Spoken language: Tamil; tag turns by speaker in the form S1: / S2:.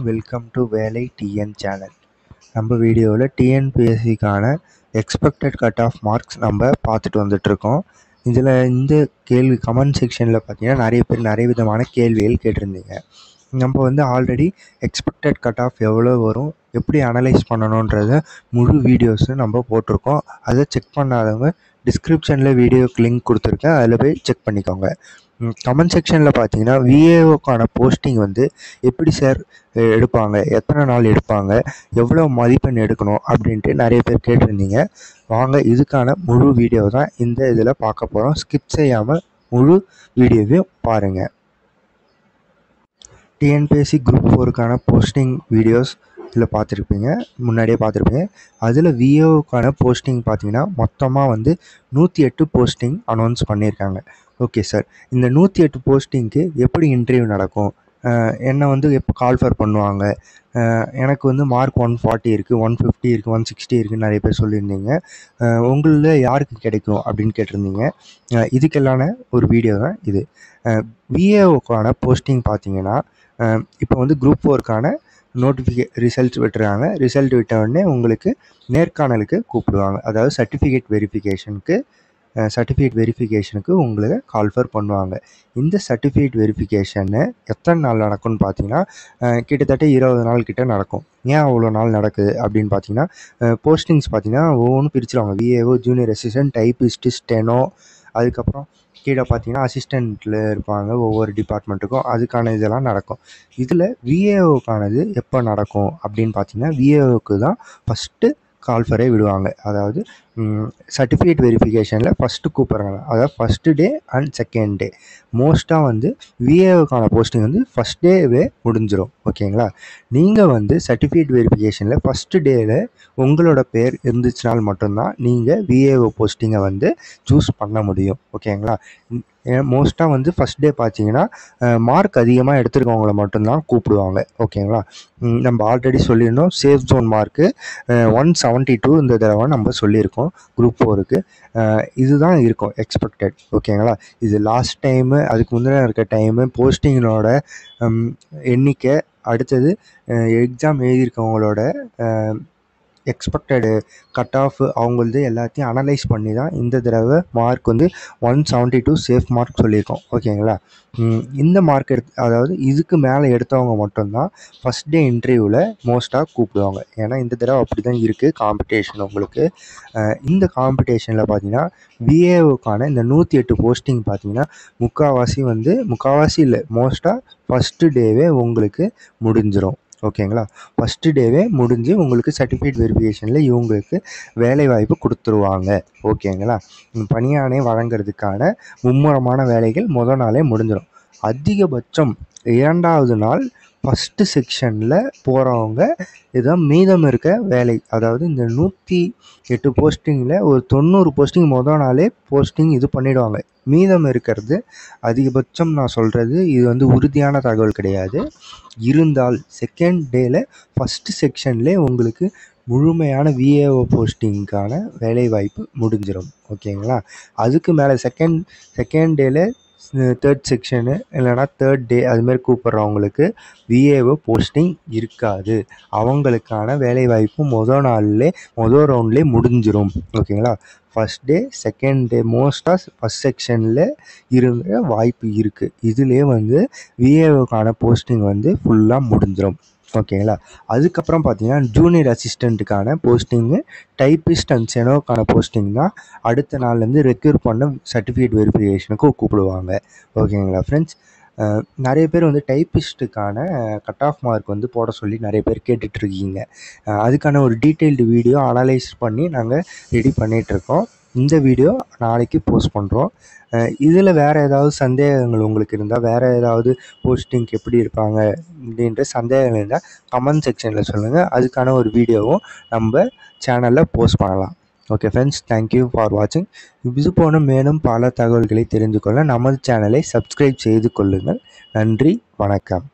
S1: வெல்கம் டு வேலை டிஎன் சேனல். நம்ம வீடியோவில் டிஎன்பிஎஸ்சிக்கான எக்ஸ்பெக்டட் கட் ஆஃப் மார்க்ஸ் நம்ம பார்த்துட்டு வந்துட்ருக்கோம். இதில் இந்த கேள்வி கமெண்ட் செக்ஷனில் பார்த்தீங்கன்னா நிறைய பேர் நிறைய விதமான கேள்விகள் கேட்டிருந்தீங்க. நம்ம ஆல்ரெடி எக்ஸ்பெக்டட் கட் ஆஃப் எவ்வளோ வரும், எப்படி அனலைஸ் பண்ணணுன்றத முழு வீடியோஸு நம்ம போட்டிருக்கோம். அதை செக் பண்ணாதவங்க டிஸ்கிரிப்ஷனில் வீடியோக்கு லிங்க் கொடுத்துருக்கேன், அதில் போய் செக் பண்ணிக்கோங்க. கமெண்ட் செக்ஷனில் பார்த்தீங்கன்னா விஏஓக்கான போஸ்டிங் எப்படி சார் எடுப்பாங்க, எத்தனை நாள் எடுப்பாங்க, எவ்வளோ மதிப்பெண் எடுக்கணும் அப்படின்ட்டு நிறைய பேர் கேட்டிருந்தீங்க. வாங்க இதுக்கான முழு வீடியோ தான் இந்த இதில் பார்க்க போகிறோம். ஸ்கிப் செய்யாமல் முழு வீடியோவையும் பாருங்கள். டிஎன்பிஎஸ்சி குரூப் 4க்கான போஸ்டிங் வீடியோஸ் இதில் பார்த்துருப்பீங்க, முன்னாடியே பார்த்துருப்பீங்க. அதில் விஏஓக்கான போஸ்டிங் பார்த்தீங்கன்னா மொத்தமாக 108 போஸ்டிங் அனௌன்ஸ் பண்ணியிருக்காங்க. ஓகே சார், இந்த 108 போஸ்டிங்க்கு எப்படி இன்டர்வியூ நடக்கும், என்னை எப்போ கால்ஃபர் பண்ணுவாங்க, எனக்கு மார்க் 140 இருக்குது, 150 இருக்குது, 160 இருக்குதுன்னு நிறைய பேர் சொல்லியிருந்தீங்க. உங்களில் யாருக்கு கிடைக்கும் அப்படின்னு கேட்டிருந்தீங்க. இதுக்கெல்லான ஒரு வீடியோ தான் இது. விஏஓக்கான போஸ்டிங் பார்த்தீங்கன்னா இப்போ குரூப் 4க்கான ரிசல்ட் விட்டுறாங்க. ரிசல்ட் விட்ட உடனே உங்களுக்கு நேர்காணலுக்கு கூப்பிடுவாங்க. அதாவது சர்டிஃபிகேட் வெரிஃபிகேஷனுக்கு உங்களை கால்ஃபர் பண்ணுவாங்க. இந்த சர்டிஃபிகேட் வெரிஃபிகேஷனை எத்தனை நாள் நடக்கும்னு பார்த்தீங்கன்னா கிட்டத்தட்ட 20 நாள் கிட்ட நடக்கும். ஏன் அவ்வளோ நாள் நடக்குது அப்படின்னு பார்த்தீங்கன்னா போஸ்டிங்ஸ் பார்த்தீங்கன்னா ஒவ்வொன்றும் பிரிச்சுருவாங்க. VAO, junior assistant, typist, steno, அதுக்கப்புறம் கீழே பார்த்தீங்கன்னா அசிஸ்டண்ட்டில் இருப்பாங்க ஒவ்வொரு டிபார்ட்மெண்ட்டுக்கும். அதுக்கான இதெல்லாம் நடக்கும். இதில் விஏஓக்கானது எப்போ நடக்கும் அப்படின்னு பார்த்தீங்கன்னா விஏஓக்கு தான் ஃபஸ்ட்டு கால்ஃபரே விடுவாங்க. அதாவது சர்டிஃபிகேட் வெரிஃபிகேஷனில் ஃபஸ்ட்டு கூப்பிட்றாங்க. அதாவது first day and second day. மோஸ்ட்டாக விஏஓக்கான போஸ்டிங் ஃபஸ்ட் டேவே முடிஞ்சிடும். ஓகேங்களா? நீங்கள் சர்டிஃபிகேட் வெரிஃபிகேஷனில் ஃபஸ்ட்டு டேயில் உங்களோட பேர் இருந்துச்சுனால் மட்டும்தான் நீங்கள் விஏஓ போஸ்டிங்கை சூஸ் பண்ண முடியும். ஓகேங்களா? மோஸ்ட்டாக ஃபஸ்ட் டே பார்த்தீங்கன்னா மார்க் அதிகமாக எடுத்துருக்கவங்கள மட்டும்தான் கூப்பிடுவாங்க. ஓகேங்களா? நம்ம ஆல்ரெடி சொல்லியிருந்தோம் சேஃப் ஜோன் மார்க்கு 172 இந்த தடவை நம்ம சொல்லியிருக்கோம் குரூப் 4க்கு. இதுதான் இருக்கும் எக்ஸ்பெக்டட். ஓகேங்களா? இது லாஸ்ட் டைமு, அதுக்கு முந்தின இருக்க டைமு, போஸ்டிங்கினோட எண்ணிக்கை, அடுத்தது எக்ஸாம் எழுதியிருக்கவங்களோட எக்ஸ்பெக்டடு கட் ஆஃப் அவங்களது எல்லாத்தையும் அனலைஸ் பண்ணி தான் இந்த தடவை மார்க் 172 சேஃப் மார்க் சொல்லியிருக்கோம். ஓகேங்களா? இந்த மார்க் அதாவது இதுக்கு மேலே எடுத்தவங்க மட்டும்தான் ஃபஸ்ட் டே இன்டர்வியூவில் மோஸ்ட்டாக கூப்பிடுவாங்க. ஏன்னா இந்த தடவை அப்படி தான் இருக்குது காம்படிஷன் உங்களுக்கு. இந்த காம்படிஷனில் பார்த்தீங்கன்னா விஏஓக்கான இந்த 108 போஸ்டிங் பார்த்தீங்கன்னா முக்கால்வாசி இல்லை, மோஸ்ட்டாக ஃபஸ்ட்டு டேவே உங்களுக்கு முடிஞ்சிடும். ஓகேங்களா? ஃபஸ்ட்டு டேவே முடிஞ்சு உங்களுக்கு சர்டிஃபிகேட் வெரிஃபிகேஷனில் இவங்களுக்கு வேலைவாய்ப்பு கொடுத்துருவாங்க. ஓகேங்களா? பணியாணை வழங்குறதுக்கான மும்முரமான வேலைகள் முதல் நாளே முடிஞ்சிடும். அதிகபட்சம் 2வது நாள் ஃபஸ்ட்டு செக்ஷனில் போகிறவங்க இதுதான் மீதம் இருக்க வேலை. அதாவது இந்த 108 போஸ்டிங்கில் ஒரு 90 போஸ்டிங் முதல் நாளே போஸ்டிங் இது பண்ணிவிடுவாங்க. மீதம் இருக்கிறது அதிகபட்சம் நான் சொல்கிறது இது உறுதியான தகவல் கிடையாது. இருந்தால் செகண்ட் டேயில் ஃபஸ்ட்டு செக்ஷன்லேயே உங்களுக்கு முழுமையான விஏஓ போஸ்டிங்கான வேலைவாய்ப்பு முடிஞ்சிடும். ஓகேங்களா? அதுக்கு மேலே செகண்ட் டேயில் தேர்ட் செக்ஷனு இல்லைனா தேர்ட் டே அதுமாரி கூப்பிட்றவங்களுக்கு விஏஓ போஸ்டிங் இருக்காது. அவங்களுக்கான வேலைவாய்ப்பு முதல் ரவுண்ட்லேயே முடிஞ்சிடும். ஓகேங்களா? ஃபஸ்ட் டே செகண்ட் டே மோஸ்ட்டாக ஃபஸ்ட் செக்ஷனில் இருந்த வாய்ப்பு இருக்குது. இதுலேயே விஏஓக்கான போஸ்டிங் ஃபுல்லாக முடிஞ்சிடும். ஓகேங்களா? அதுக்கப்புறம் பார்த்தீங்கன்னா ஜூனியர் அசிஸ்டண்ட்டுக்கான போஸ்டிங்கு, டைப்பிஸ்ட் அண்ட் ஸ்டெனோக்கான போஸ்டிங் தான் அடுத்த நாள்லேருந்து ரெக்யூர் பண்ண சர்டிஃபிகேட் வெரிஃபிகேஷனுக்கு கூப்பிடுவாங்க. ஓகேங்களா ஃப்ரெண்ட்ஸ்? நிறைய பேர் டைப்பிஸ்ட்டுக்கான கட் ஆஃப் மார்க் போட சொல்லி நிறைய பேர் கேட்டுட்ருக்கீங்க. அதுக்கான ஒரு டீட்டெயில்டு வீடியோ அனலைஸ் பண்ணி நாங்கள் ரெடி பண்ணிகிட்ருக்கோம். இந்த வீடியோ நாளைக்கு போஸ்ட் பண்ணுறோம். இதில் வேறு ஏதாவது சந்தேகங்கள் உங்களுக்கு இருந்தால், வேறு ஏதாவது போஸ்டிங்க்கு எப்படி இருப்பாங்க அப்படின்ற சந்தேகங்கள் இருந்தால் கமெண்ட் செக்ஷனில் சொல்லுங்கள். அதுக்கான ஒரு வீடியோவும் நம்ம சேனலில் போஸ்ட் பண்ணலாம். ஓகே ஃப்ரெண்ட்ஸ், தேங்க்யூ ஃபார் வாட்சிங். இது போன மேலும் பல தகவல்களை தெரிந்து கொள்ள நமது சேனலை சப்ஸ்கிரைப் செய்து கொள்ளுங்கள். நன்றி, வணக்கம்.